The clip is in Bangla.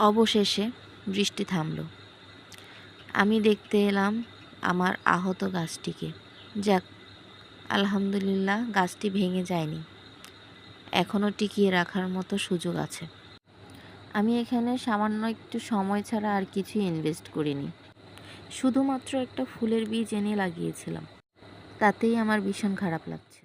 অবশেষে বৃষ্টি থামল। আমি দেখতে এলাম আমার আহত গাছটিকে। যাক, আলহামদুলিল্লাহ, গাছটি ভেঙে যায়নি, এখনও টিকিয়ে রাখার মতো সুযোগ আছে। আমি এখানে সামান্য একটু সময় ছাড়া আর কিছুই ইনভেস্ট করিনি। শুধুমাত্র একটা ফুলের বীজ এনে লাগিয়েছিলাম, তাতেই আমার ভীষণ খারাপ লাগছে।